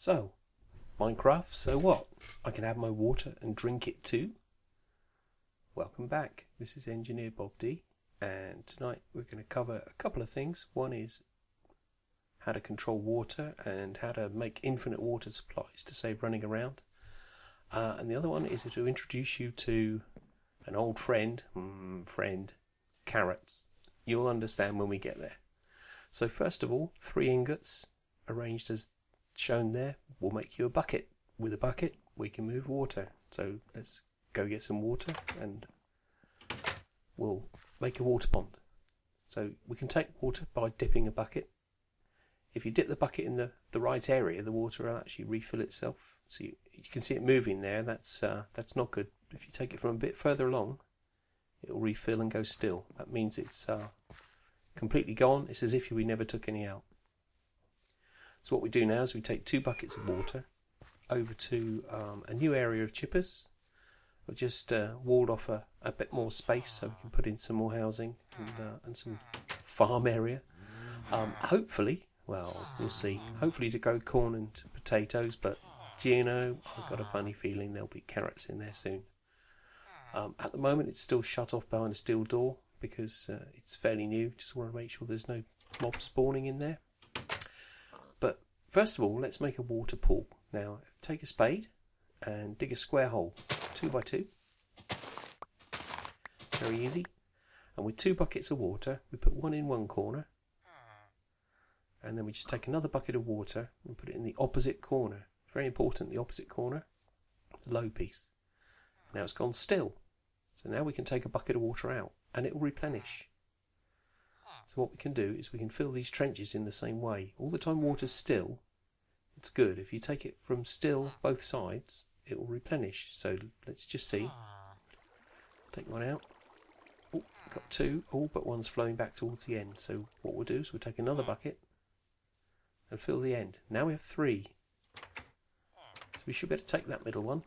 So, Minecraft, so what? I can have my water and drink it too? Welcome back. This is Engineer Bob D, and tonight we're going to cover a couple of things. One is how to control water and how to make infinite water supplies to save running around. And the other one is to introduce you to an old friend, carrots. You'll understand when we get there. So first of all, 3 ingots arranged as shown there will make you a bucket. With a bucket we can move water. So let's go get some water and we'll make a water pond. So we can take water by dipping a bucket. If you dip the bucket in the right area, the water will actually refill itself. So you can see it moving there. That's not good. If you take it from a bit further along, it will refill and go still. That means it's completely gone. It's as if we never took any out. So what we do now is we take 2 buckets of water over to a new area of chippers. We've just walled off a bit more space so we can put in some more housing and some farm area. Hopefully, well, we'll see. Hopefully to grow corn and potatoes, but do you know, I've got a funny feeling there'll be carrots in there soon. At the moment it's still shut off behind a steel door because it's fairly new. Just want to make sure there's no mob spawning in there. But first of all, let's make a water pool. Now, take a spade and dig a square hole, 2 by 2. Very easy. And with 2 buckets of water, we put one in one corner. And then we just take another bucket of water and put it in the opposite corner. Very important, the opposite corner, the low piece. Now it's gone still. So now we can take a bucket of water out and it will replenish. So what we can do is we can fill these trenches in the same way. All the time water's still, it's good. If you take it from still both sides, it will replenish. So let's just see. Take one out. Oh, got 2. Oh, but one's flowing back towards the end. So what we'll do is we'll take another bucket and fill the end. Now we have 3. So we should be able to take that middle one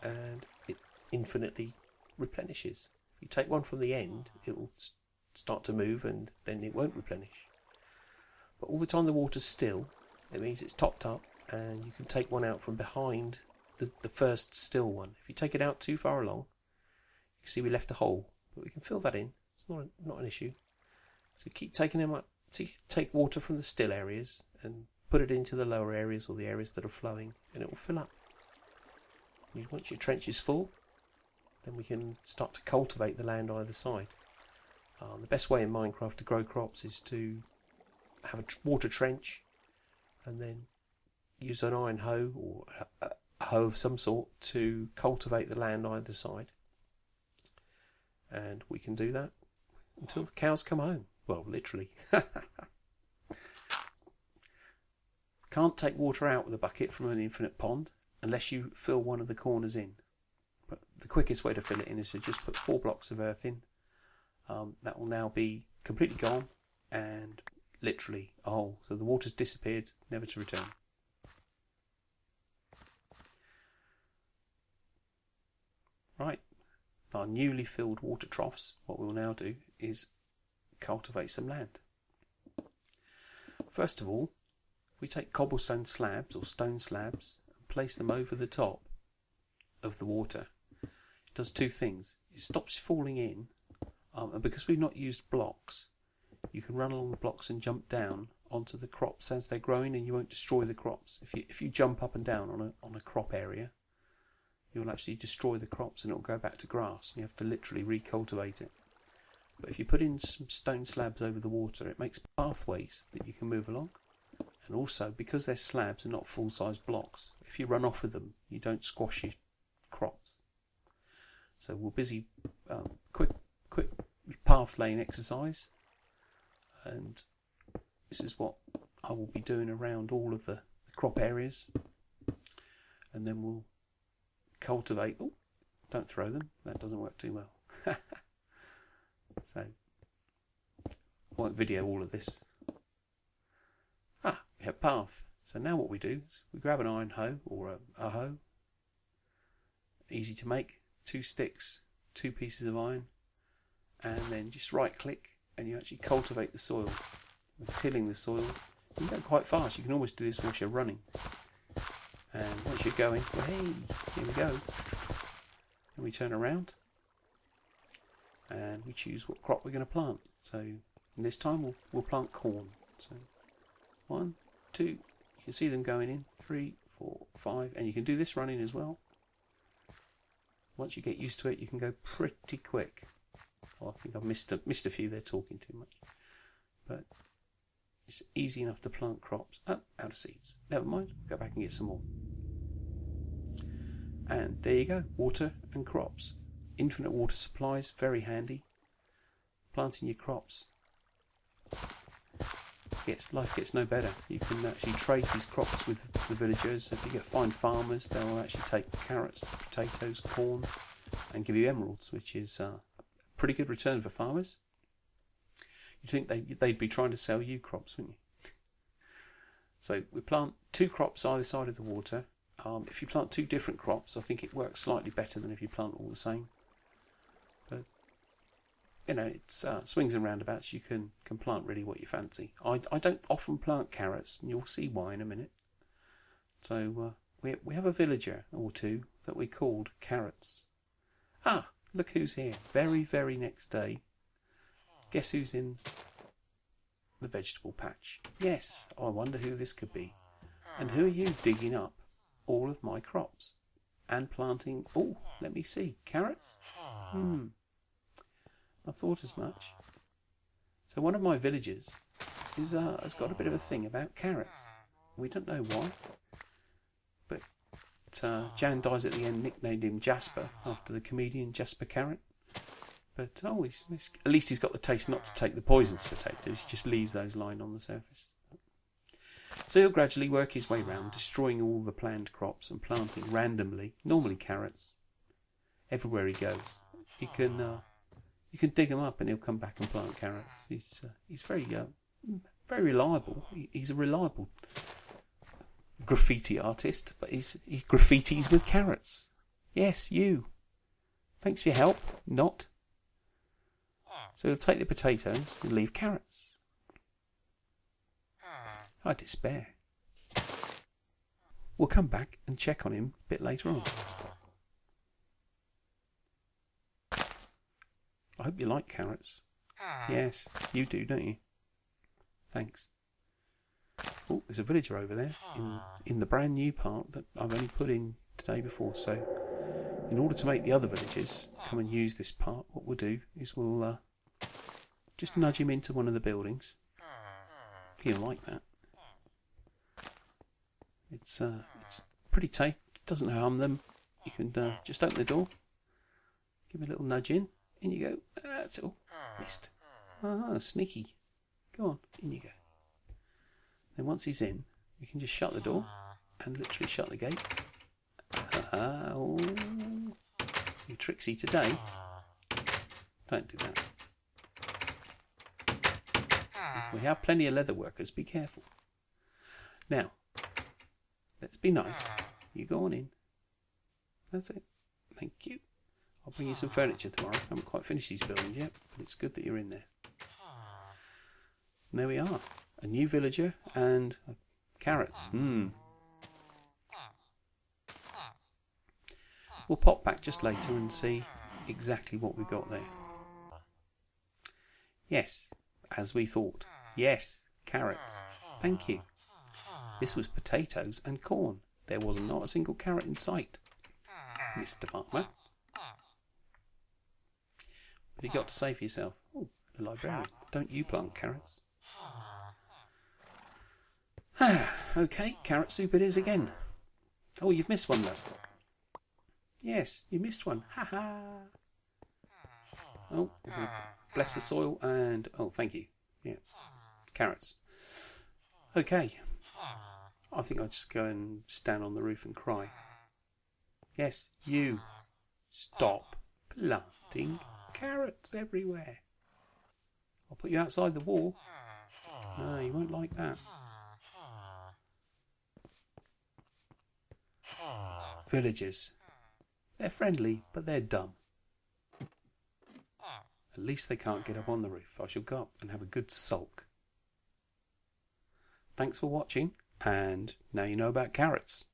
and it infinitely replenishes. If you take one from the end, it will start to move and then it won't replenish. But all the time the water's still, it means it's topped up and you can take one out from behind the first still one. If you take it out too far along, you can see we left a hole, but we can fill that in. It's not an issue. So keep taking them up. So take water from the still areas and put it into the lower areas or the areas that are flowing and it will fill up. Once your trench is full, then we can start to cultivate the land either side. The best way in Minecraft to grow crops is to have a water trench and then use an iron hoe or a hoe of some sort to cultivate the land either side. And we can do that until the cows come home. Well, literally. Can't take water out with a bucket from an infinite pond unless you fill one of the corners in. But the quickest way to fill it in is to just put 4 blocks of earth in. That will now be completely gone and literally a hole. So the water's disappeared, never to return. Right, our newly filled water troughs, what we'll now do is cultivate some land. First of all, we take cobblestone slabs or stone slabs and place them over the top of the water. It does 2 things. It stops falling in. And because we've not used blocks, you can run along the blocks and jump down onto the crops as they're growing and you won't destroy the crops. If you jump up and down on a crop area, you'll actually destroy the crops and it'll go back to grass and you have to literally recultivate it. But if you put in some stone slabs over the water, it makes pathways that you can move along. And also, because they're slabs and not full-size blocks, if you run off with them, you don't squash your crops. So we're busy, quick path laying exercise, and this is what I will be doing around all of the crop areas, and then we'll cultivate. Oh, don't throw them, that doesn't work too well. So I won't video all of this. We have path. So now what we do is we grab an iron hoe or a hoe, easy to make, 2 sticks, 2 pieces of iron, and then just right click and you actually cultivate the soil. We're tilling the soil. You can go quite fast. You can almost do this whilst you're running. And once you're going, well, hey, here we go. And we turn around and we choose what crop we're going to plant. So this time we'll plant corn. So 1, 2, you can see them going in, 3, 4, 5, and you can do this running as well. Once you get used to it, you can go pretty quick. Well, I think I've missed a few there talking too much. But it's easy enough to plant crops. Oh, out of seeds. Never mind, go back and get some more. And there you go, water and crops. Infinite water supplies, very handy. Planting your crops. Life gets no better. You can actually trade these crops with the villagers. If you get fine farmers, they'll actually take carrots, potatoes, corn, and give you emeralds, which is a pretty good return for farmers. You'd think they'd be trying to sell you crops, wouldn't you? So we plant 2 crops either side of the water. If you plant 2 different crops, I think it works slightly better than if you plant all the same. But it's swings and roundabouts. You can plant really what you fancy. I don't often plant carrots, and you'll see why in a minute. So we have a villager or 2 that we called Carrots. Ah, look who's here. Very, very next day. Guess who's in the vegetable patch? Yes, I wonder who this could be. And who are you digging up all of my crops and planting? Oh, let me see. Carrots? I thought as much. So one of my villagers has got a bit of a thing about carrots. We don't know why. But Jan Dies at the End nicknamed him Jasper after the comedian Jasper Carrot. But at least he's got the taste not to take the poisonous potatoes. He just leaves those lying on the surface. So he'll gradually work his way round, destroying all the planned crops and planting randomly, normally carrots, everywhere he goes. You can dig him up and he'll come back and plant carrots. He's very reliable. He's a reliable graffiti artist, but he graffitis with carrots. Yes, you. Thanks for your help. Not. So he'll take the potatoes and leave carrots. I despair. We'll come back and check on him a bit later on. I hope you like carrots. Yes, you do, don't you? Thanks. Oh, there's a villager over there in the brand new part that I've only put in today before. So in order to make the other villagers come and use this part, what we'll do is we'll just nudge him into one of the buildings. He'll like that. It's pretty tight. It doesn't harm them. You can just open the door, give him a little nudge in you go. That's all. Missed. Ah, sneaky. Go on, in you go. Then once he's in, we can just shut the door and literally shut the gate. Oh, you tricksy today. Don't do that. We have plenty of leather workers. Be careful. Now, let's be nice. You go on in. That's it. Thank you. I'll bring you some furniture tomorrow. I haven't quite finished these buildings yet, but it's good that you're in there. And there we are. A new villager and carrots. We'll pop back just later and see exactly what we've got there. Yes, as we thought. Yes, carrots. Thank you. This was potatoes and corn. There was not a single carrot in sight, Mr. Farmer. But you got to say for yourself, oh, the librarian, don't you plant carrots? Okay, carrot soup it is again. Oh, you've missed one though. Yes, you missed one. Ha ha. Oh, bless the soil and... Oh, thank you. Yeah, carrots. Okay. I think I'll just go and stand on the roof and cry. Yes, you. Stop planting carrots everywhere. I'll put you outside the wall. No, you won't like that. Villagers. They're friendly, but they're dumb. At least they can't get up on the roof. I shall go up and have a good sulk. Thanks for watching, and now you know about carrots.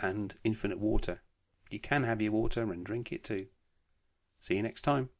and infinite water. You can have your water and drink it too. See you next time.